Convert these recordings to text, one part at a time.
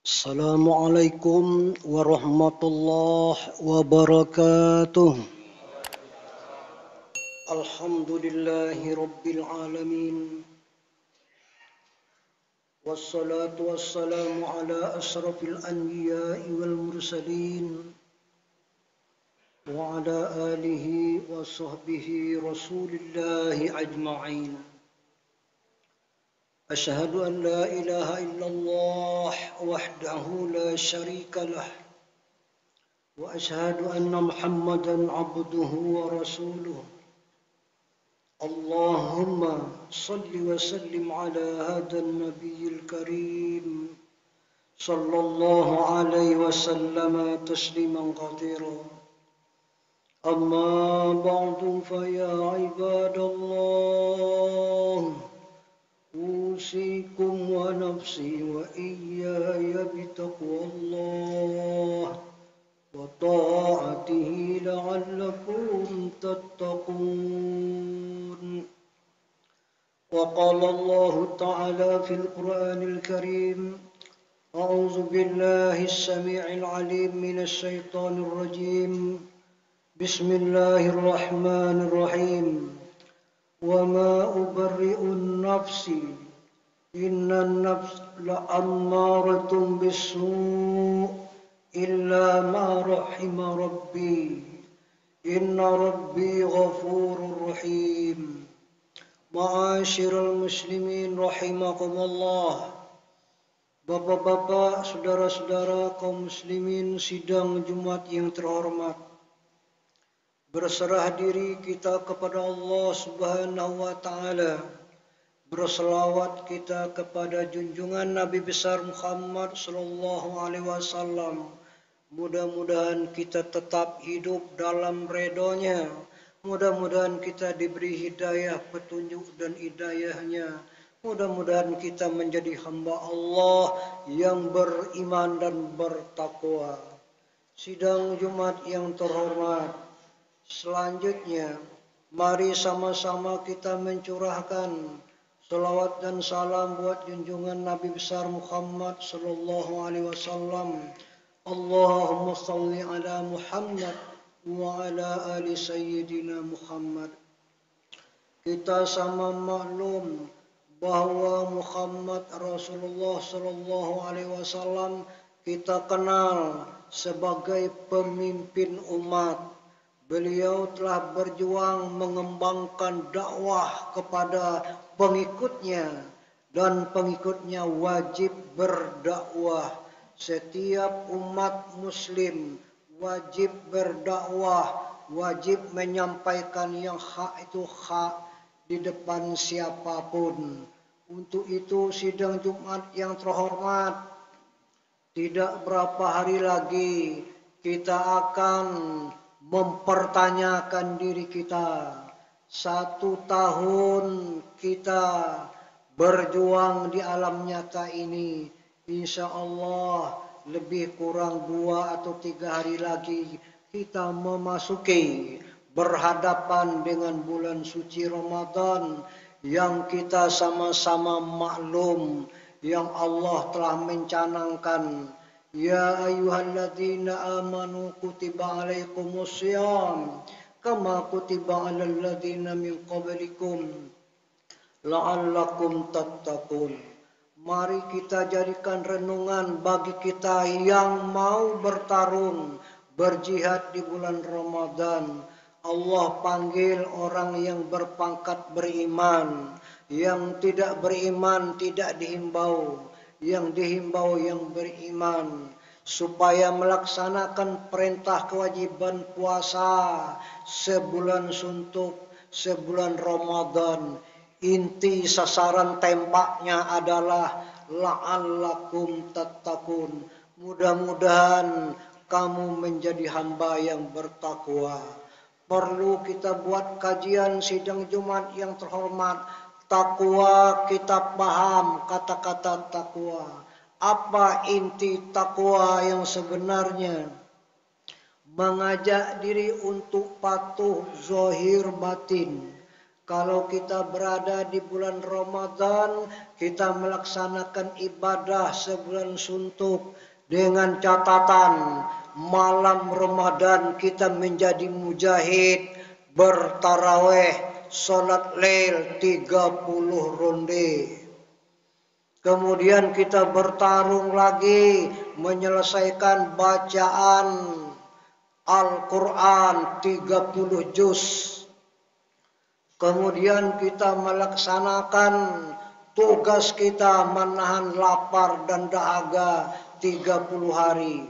Assalamualaikum warahmatullahi wabarakatuh. Alhamdulillahi rabbil alamin. Wassalatu wassalamu ala asrafil anbiya'i wal mursalin. Wa ala alihi wa sahbihi rasulillahi ajma'in. أشهد أن لا إله إلا الله وحده لا شريك له وأشهد أن محمدا عبده ورسوله اللهم صل وسلم على هذا النبي الكريم صلى الله عليه وسلم تسليما كثيرا أما بعد فيا عباد الله أوصيكم ونفسي وإياي بتقوى الله وطاعته لعلكم تتقون. وقال الله تعالى في القرآن الكريم أعوذ بالله السميع العليم من الشيطان الرجيم بسم الله الرحمن الرحيم وما أبرئ النفس إن النفس لأمارة بالسوء إلا ما رحم ربي إن ربي غفور رحيم. Ma'asyiral muslimin rahimakumullah. Bapak-bapak, saudara-saudara kaum muslimin sidang Jumat yang terhormat. Berserah diri kita kepada Allah Subhanahu wa taala. Berselawat kita kepada junjungan Nabi besar Muhammad sallallahu alaihi wasallam. Mudah-mudahan kita tetap hidup dalam redha-Nya. Mudah-mudahan kita diberi hidayah, petunjuk dan hidayah-Nya. Mudah-mudahan kita menjadi hamba Allah yang beriman dan bertakwa. Sidang Jumat yang terhormat. Selanjutnya, mari sama-sama kita mencurahkan salawat dan salam buat junjungan Nabi besar Muhammad sallallahu alaihi wasallam. Allahumma salli ala Muhammad wa ala ali sayyidina Muhammad. Kita sama maklum bahwa Muhammad Rasulullah sallallahu alaihi wasallam kita kenal sebagai pemimpin umat. Beliau telah berjuang mengembangkan dakwah kepada pengikutnya dan pengikutnya wajib berdakwah. Setiap umat muslim wajib berdakwah, wajib menyampaikan yang hak itu hak di depan siapapun. Untuk itu sidang Jumat yang terhormat, tidak berapa hari lagi kita akan mempertanyakan diri kita. 1 tahun kita berjuang di alam nyata ini. Insya Allah lebih kurang 2 atau 3 hari lagi kita memasuki berhadapan dengan bulan suci Ramadan yang kita sama-sama maklum yang Allah telah mencanangkan. Ya ayyuhalladzina amanu kutiba alaikumus syiyam kama kutiba alal ladzina min qablikum la'allakum tattaqun. Mari kita jadikan renungan bagi kita yang mau bertarung, berjihad di bulan Ramadan. Allah panggil orang yang berpangkat beriman, yang tidak beriman tidak dihimbau. Yang dihimbau yang beriman supaya melaksanakan perintah kewajiban puasa sebulan suntuk, sebulan Ramadan. Inti sasaran tembaknya adalah la'allakum tattaqun. Mudah-mudahan kamu menjadi hamba yang bertakwa. Perlu kita buat kajian sidang Jumat yang terhormat. Takwa, kita paham kata-kata takwa. Apa inti takwa yang sebenarnya? Mengajak diri untuk patuh zahir batin Kalau kita berada di bulan Ramadan, kita melaksanakan ibadah sebulan suntuk dengan catatan malam Ramadan kita menjadi mujahid, bertaraweh, salat lail 30 ronde. Kemudian kita bertarung lagi menyelesaikan bacaan Al-Quran 30 juz. Kemudian kita melaksanakan tugas kita menahan lapar dan dahaga 30 hari.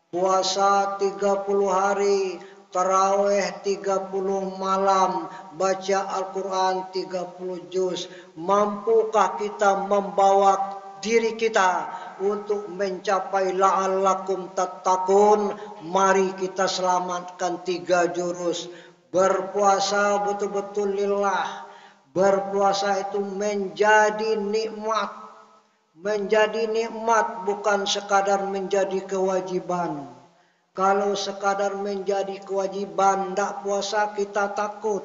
Puasa 30 hari, taraweh 30 malam, baca Al-Quran 30 juz. Mampukah kita membawa diri kita untuk mencapai la'allakum tattaqun? Mari kita selamatkan 3 jurus. Berpuasa betul-betul lillah. Berpuasa itu menjadi nikmat. Menjadi nikmat bukan sekadar menjadi kewajiban. Kalau sekadar menjadi kewajiban, tidak puasa kita takut.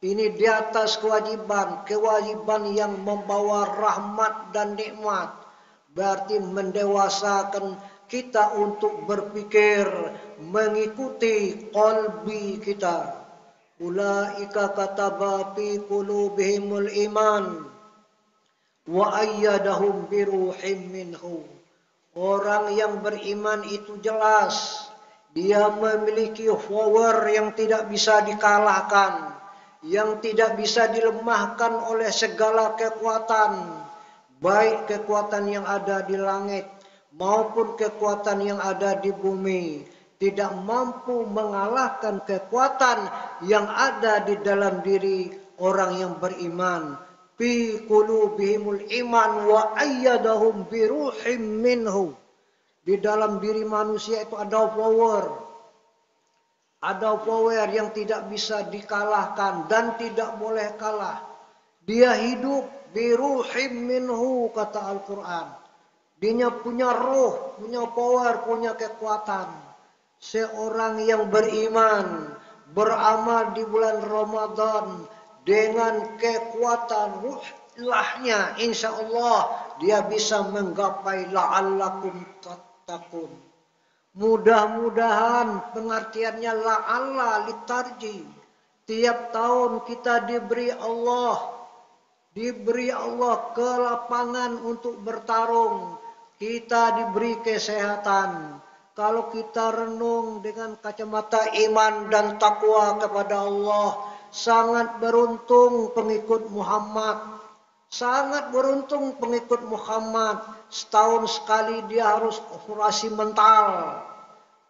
Ini di atas kewajiban. Kewajiban yang membawa rahmat dan nikmat. Berarti mendewasakan kita untuk berpikir mengikuti qalbi kita. Ulaika kataba fi qulubihimul iman wa ayyadahum biruhim minhu. Orang yang beriman itu jelas dia memiliki power yang tidak bisa dikalahkan, yang tidak bisa dilemahkan oleh segala kekuatan, baik kekuatan yang ada di langit maupun kekuatan yang ada di bumi. Tidak mampu mengalahkan kekuatan yang ada di dalam diri orang yang beriman. Fi qulubihimul iman wa ayyadahum biruhim minhu. Di dalam diri manusia itu ada power. Ada power yang tidak bisa dikalahkan dan tidak boleh kalah. Dia hidup biruhim minhu, kata Al-Quran. Dia punya roh, punya power, punya kekuatan. Seorang yang beriman, beramal di bulan Ramadan dengan kekuatan ruhnya, insya Allah dia bisa menggapai la'allakum tattaqun. Mudah-mudahan pengertiannya la'alla litarji. Tiap tahun kita diberi Allah ke lapangan untuk bertarung. Kita diberi kesehatan. Kalau kita renung dengan kacamata iman dan takwa kepada Allah, sangat beruntung pengikut Muhammad. Sangat beruntung pengikut Muhammad. Setahun sekali dia harus operasi mental.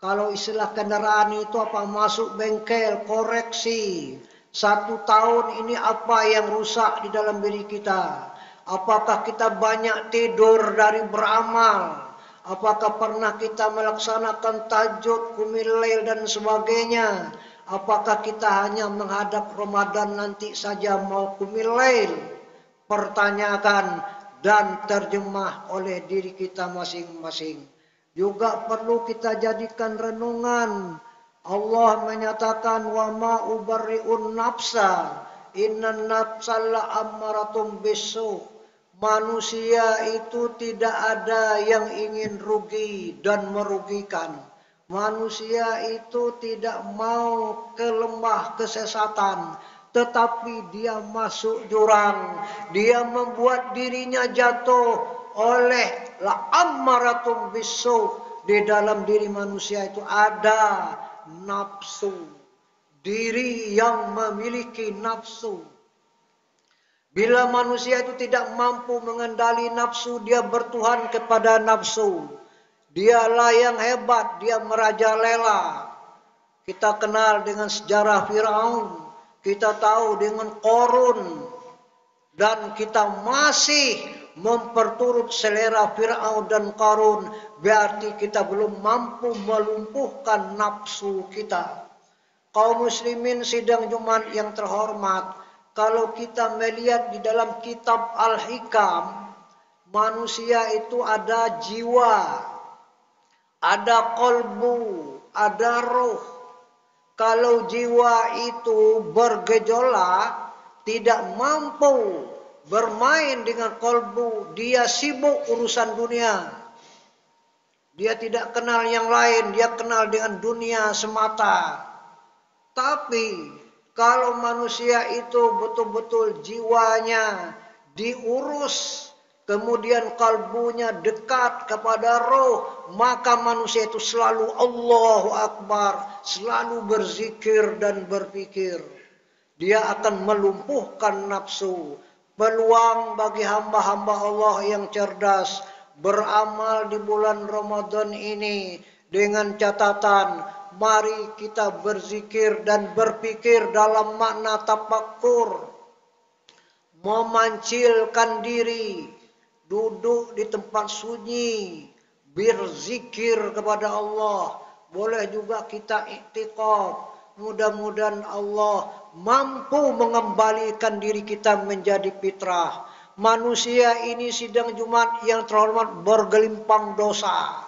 Kalau istilah kendaraan itu apa? Masuk bengkel, koreksi. 1 tahun ini apa yang rusak di dalam diri kita? Apakah kita banyak tidur dari beramal? Apakah pernah kita melaksanakan tahajud, qiyamul lail dan sebagainya? Apakah kita hanya menghadap Ramadan nanti saja mau qiyamul lail? Pertanyakan dan terjemah oleh diri kita masing-masing. Juga perlu kita jadikan renungan. Allah menyatakan wa ma ubarri'un nafsa innan nafsa la'ammaratun bisu'. Manusia itu tidak ada yang ingin rugi dan merugikan. Manusia itu tidak mau ke lembah kesesatan, tetapi dia masuk jurang. Dia membuat dirinya jatuh oleh la'ammaratum bisu'. Di dalam diri manusia itu ada nafsu. Diri yang memiliki nafsu. Bila manusia itu tidak mampu mengendali nafsu, dia bertuhan kepada nafsu. Dialah yang hebat, dia merajalela. Kita kenal dengan sejarah Firaun, kita tahu dengan Qarun, dan kita masih memperturut selera Firaun dan Qarun. Berarti kita belum mampu melumpuhkan nafsu kita. Kaum muslimin sidang Jumat yang terhormat, kalau kita melihat di dalam kitab Al-Hikam, manusia itu ada jiwa, ada qalbu, ada ruh. Kalau jiwa itu bergejolak, tidak mampu bermain dengan kolbu, dia sibuk urusan dunia. Dia tidak kenal yang lain, dia kenal dengan dunia semata. Tapi kalau manusia itu betul-betul jiwanya diurus, kemudian kalbunya dekat kepada roh, maka manusia itu selalu Allahu Akbar, selalu berzikir dan berpikir. Dia akan melumpuhkan nafsu. Peluang bagi hamba-hamba Allah yang cerdas beramal di bulan Ramadan ini dengan catatan, mari kita berzikir dan berpikir dalam makna tafakkur, memancilkan diri, duduk di tempat sunyi, berzikir kepada Allah. Boleh juga kita iktikaf. Mudah-mudahan Allah mampu mengembalikan diri kita menjadi fitrah. Manusia ini sidang Jumat yang terhormat bergelimpang dosa.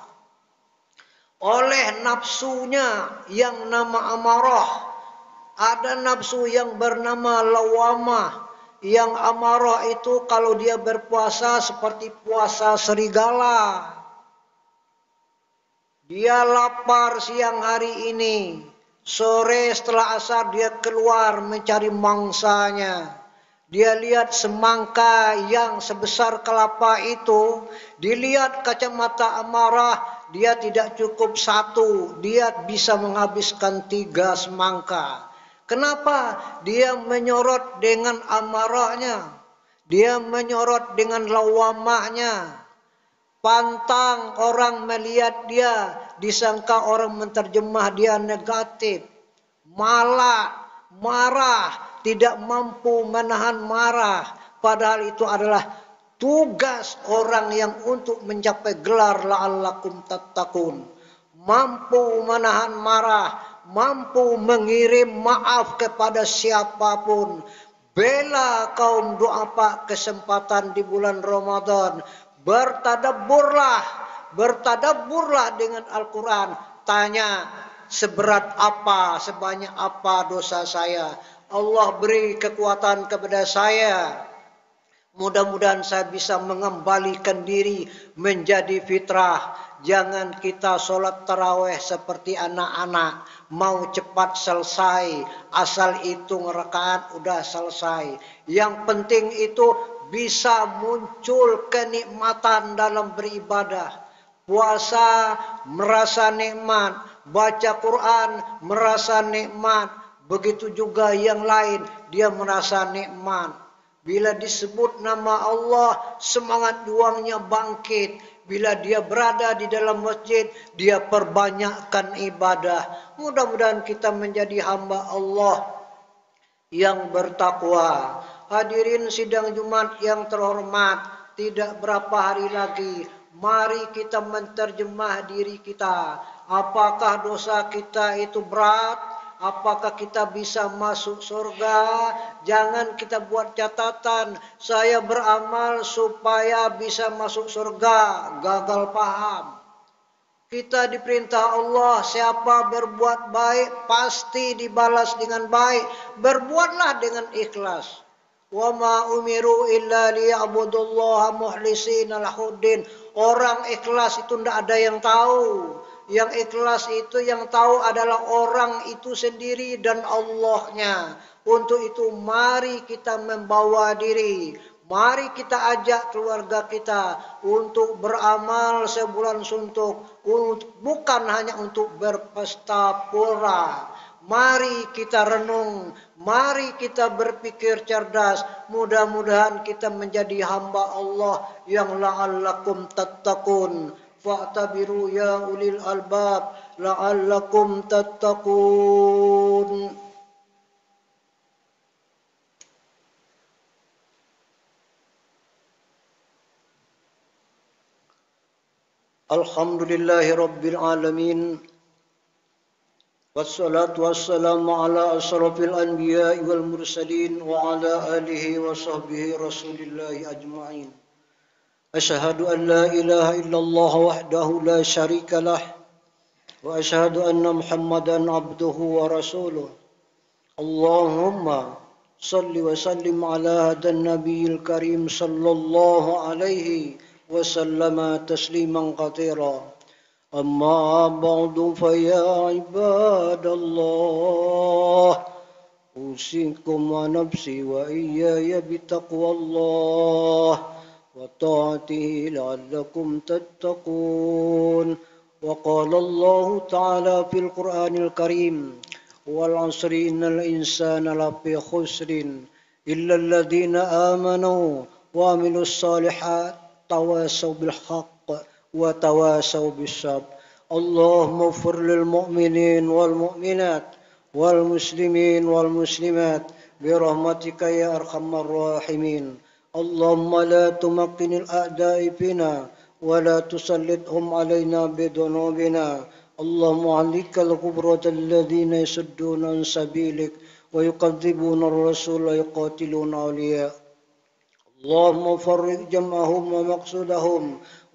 Oleh nafsunya yang nama amarah. Ada nafsu yang bernama lawamah. Yang amarah itu kalau dia berpuasa seperti puasa serigala. Dia lapar siang hari ini. Sore setelah asar dia keluar mencari mangsanya. Dia lihat semangka yang sebesar kelapa itu. Dilihat kacamata amarah. Dia tidak cukup satu. Dia bisa menghabiskan 3 semangka. Kenapa? Dia menyorot dengan amarahnya. Dia menyorot dengan lawamahnya. Pantang orang melihat dia, disangka orang menterjemah dia negatif. Malah marah, tidak mampu menahan marah. Padahal itu adalah tugas orang yang untuk mencapai gelar la'allakum tattaqun. Mampu menahan marah, mampu mengirim maaf kepada siapapun. Bela kaum du'afa kesempatan di bulan Ramadan. Bertadabburlah dengan Al-Quran. Tanya, seberat apa, sebanyak apa dosa saya. Allah beri kekuatan kepada saya. Mudah-mudahan saya bisa mengembalikan diri menjadi fitrah. Jangan kita sholat taraweh seperti anak-anak. Mau cepat selesai. Asal hitung rakaat udah selesai. Yang penting itu bisa muncul kenikmatan dalam beribadah. Puasa merasa nikmat, baca Quran merasa nikmat, begitu juga yang lain dia merasa nikmat. Bila disebut nama Allah, semangat juangnya bangkit. Bila dia berada di dalam masjid, dia perbanyakkan ibadah. Mudah-mudahan kita menjadi hamba Allah yang bertakwa. Hadirin sidang Jumat yang terhormat, tidak berapa hari lagi, mari kita menterjemah diri kita. Apakah dosa kita itu berat? Apakah kita bisa masuk surga? Jangan kita buat catatan, saya beramal supaya bisa masuk surga. Gagal paham. Kita diperintah Allah, siapa berbuat baik pasti dibalas dengan baik. Berbuatlah dengan ikhlas. Wa ma umiru illa liya'budullaha mukhlisina lahuddin. Orang ikhlas itu tidak ada yang tahu. Yang ikhlas itu yang tahu adalah orang itu sendiri dan Allahnya. Untuk itu mari kita membawa diri. Mari kita ajak keluarga kita untuk beramal sebulan suntuk. Bukan hanya untuk berpesta pora. Mari kita renung, mari kita berpikir cerdas. Mudah-mudahan kita menjadi hamba Allah yang la'allakum tattaqun. Fa'tabiru ya ulil albab la'allakum tattaqun. Alhamdulillahi rabbil alamin. Wassalatu wassalamu ala asrafil anbiya'i wal mursalin wa ala alihi wa sahbihi rasulillahi ajma'in. Asyhadu an la ilaha illallah wahdahu la syarika lah wa asyhadu anna Muhammadan abduhu wa rasuluh. Allahumma صل وسلم على هذا النبي الكريم صلى الله عليه وسلم تسليما كثيرا. أما بعد فيا عباد الله أوصيكم ونفسي وإياي بتقوى الله وطاعته لعلكم تتقون. وقال الله تعالى في القرآن الكريم والعصر إن الإنسان لفي خسر إلا الذين آمنوا وعملوا الصالحات تواصوا بالحق وتواصوا بالصبر. اللهم اغفر للمؤمنين والمؤمنات والمسلمين والمسلمات برحمتك يا أرحم الراحمين. اللهم لا تمكن الأعداء فينا ولا تسلطهم علينا بذنوبنا. اللهم عليك الكفرة الذين يصدون عن سبيلك ويكذبون الرسول ويقاتلون أولياء. اللهم فرق جمعهم ومقصودهم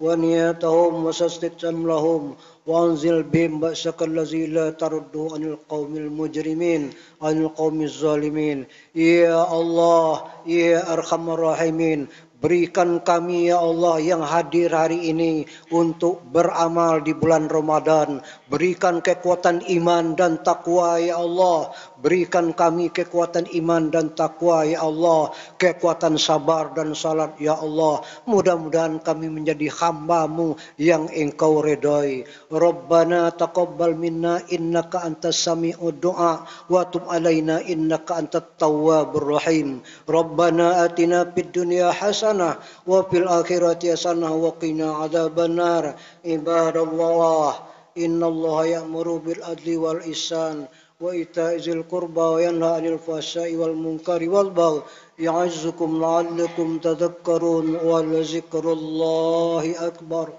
ونياتهم وسدد شملهم وانزل بهم بأسك الذي لا ترد عن القوم المجرمين عن القوم الظالمين. Ya Allah, ya Arhamar Rahimin, berikan kami ya Allah yang hadir hari ini untuk beramal di bulan Ramadan. Berikan kekuatan iman dan takwa ya Allah. Berikan kami kekuatan iman dan takwa ya Allah. Kekuatan sabar dan salat ya Allah. Mudah-mudahan kami menjadi hamba-Mu yang Engkau redai. Rabbana taqabbal minna innaka antas sami'ud du'a wa tub alaina innaka antat tawwabur rahim. Rabbana atina fid dunya hasanah wa fil akhirati hasanah wa qina adzabannar. Ibadallah, innallaha ya'muru bil adli wal ihsan wa ita'i dzil qurba wa yanha 'anil fahsya'i wal munkari wal baghi ya'izzukum la'allakum tadhakkarun wa la dzikrullahi akbar.